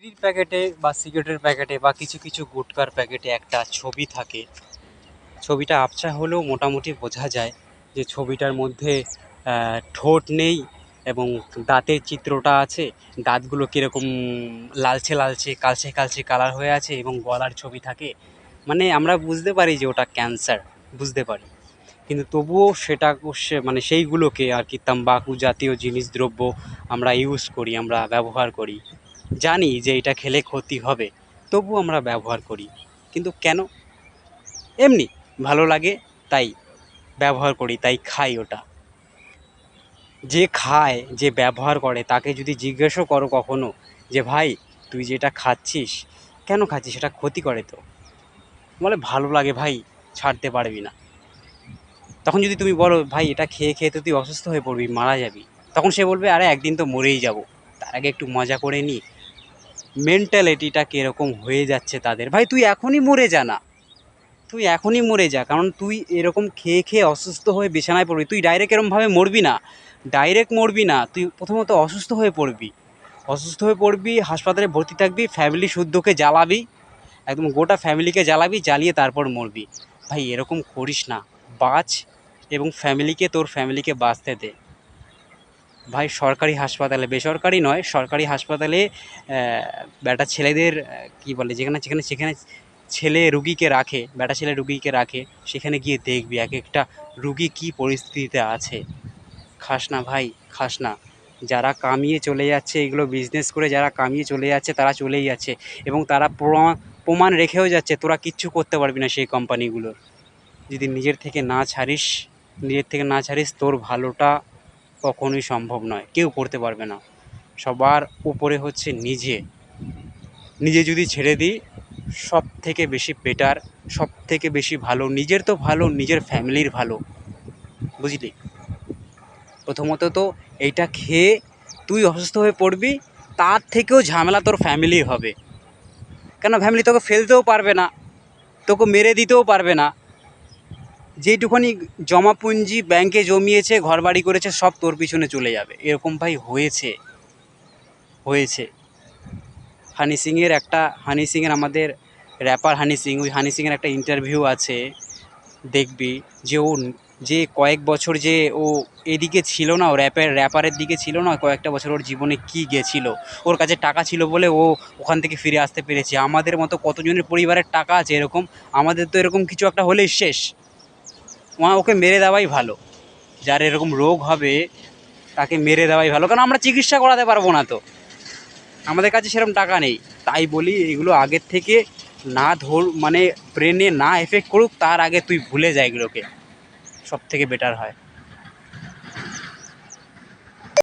বিড়ির প্যাকেটে বা সিগারেটের প্যাকেটে বা কিছু কিছু গুটখার প্যাকেটে একটা ছবি থাকে। ছবিটা আবছা হলেও মোটামুটি বোঝা যায় যে ছবিটার মধ্যে ঠোঁট নেই এবং দাঁতের চিত্রটা আছে। দাঁতগুলো কীরকম লালচে লালচে কালচে কালচে কালার হয়ে আছে এবং গলার ছবি থাকে। মানে আমরা বুঝতে পারি যে ওটা ক্যান্সার, বুঝতে পারি। কিন্তু তবুও সেটা মানে সেইগুলোকে আর কি তাম্বাকু জাতীয় জিনিস দ্রব্য আমরা ইউজ করি, আমরা ব্যবহার করি। জানি যে এটা খেলে ক্ষতি হবে, তবুও আমরা ব্যবহার করি। কিন্তু কেন? এমনি ভালো লাগে, তাই ব্যবহার করি, তাই খাই ওটা। যে খায়, যে ব্যবহার করে, তাকে যদি জিজ্ঞেসও করো কখনো যে ভাই তুই যেটা খাচ্ছিস কেন খাচ্ছিস, সেটা ক্ষতি করে তো, বলে ভালো লাগে ভাই, ছাড়তে পারবি না। তখন যদি তুমি বলো ভাই এটা খেয়ে খেয়ে তো তুই অসুস্থ হয়ে পড়বি, মারা যাবি, তখন সে বলবে আরে একদিন তো মরেই যাব, তার আগে একটু মজা করে নি। মেন্টালিটিটা কীরকম হয়ে যাচ্ছে তাদের। ভাই তুই এখনই মরে যা না, তুই এখনই মরে যা, কারণ তুই এরকম খেয়ে খেয়ে অসুস্থ হয়ে বিছানায় পড়বি। তুই ডাইরেক্ট এরকমভাবে মরবি না, ডাইরেক্ট মরবি না, তুই প্রথমত অসুস্থ হয়ে পড়বি। অসুস্থ হয়ে পড়বি, হাসপাতালে ভর্তি থাকবি, ফ্যামিলি শুদ্ধকে জ্বালাবি, একদম গোটা ফ্যামিলিকে জ্বালাবি, জ্বালিয়ে তারপর মরবি। ভাই এরকম করিস না, বাঁচ এবং তোর ফ্যামিলিকে বাঁচতে দে। ভাই সরকারি হাসপাতালে, বেসরকারি নয়, সরকারি হাসপাতালে বেটা ছেলেদের কি বলে, যেখানে যেখানে সেখানে ছেলে রুগীকে রাখে, বেটা ছেলে রুগীকে রাখে, সেখানে গিয়ে দেখবি এক একটা রুগী কী পরিস্থিতিতে আছে। খাস না ভাই, খাস না। যারা কামিয়ে চলে যাচ্ছে, এগুলো বিজনেস করে যারা কামিয়ে চলে যাচ্ছে তারা চলেই যাচ্ছে, এবং তারা প্রমাণ রেখেও যাচ্ছে। তোরা কিচ্ছু করতে পারবি না সেই কোম্পানিগুলোর। যদি নিজের থেকে না ছাড়িস, তোর ভালোটা কখনোই সম্ভব নয়, কেউ করতে পারবে না। সবার উপরে হচ্ছে নিজে। নিজে যদি ছেড়ে দিই, সব থেকে বেশি বেটার, সব থেকে বেশি ভালো। নিজের তো ভালো, নিজের ফ্যামিলির ভালো, বুঝলি? প্রথমত তো এইটা খেয়ে তুই অসুস্থ হয়ে পড়বি, তার থেকেও ঝামেলা তোর ফ্যামিলির হবে। কেন? ফ্যামিলি তোকে ফেলতেও পারবে না, তোকে মেরে দিতেও পারবে না। যেইটুখানি জমা পুঁজি ব্যাংকে জমিয়েছে, ঘরবাড়ি করেছে, সব তোর পিছনে চলে যাবে। এরকম ভাই হয়েছে, হয়েছে। হানি সিংয়ের আমাদের র্যাপার হানি সিং, ওই হানি সিংয়ের একটা ইন্টারভিউ আছে, দেখবি যে ও যে কয়েক বছর যে ও এদিকে ছিল না, ও র্যাপারের দিকে ছিল না, কয়েকটা বছর ওর জীবনে কি গেছিল। ওর কাছে টাকা ছিল বলে ও ওখান থেকে ফিরে আসতে পেরেছে। আমাদের মতো কতজনের পরিবারের টাকা আছে এরকম, আমাদের তো এরকম কিছু একটা হলেই শেষ। ওকে মেরে দেওয়াই ভালো। যার এরকম রোগ হবে তাকে মেরে দেওয়াই ভালো, কারণ আমরা চিকিৎসা করাতে পারবো না তো, আমাদের কাছে সেরকম টাকা নেই। তাই বলি এগুলো আগের থেকে না মানে ব্রেনে না এফেক্ট করুক, তার আগে তুই ভুলে যা এগুলোকে, সব থেকে বেটার হয়।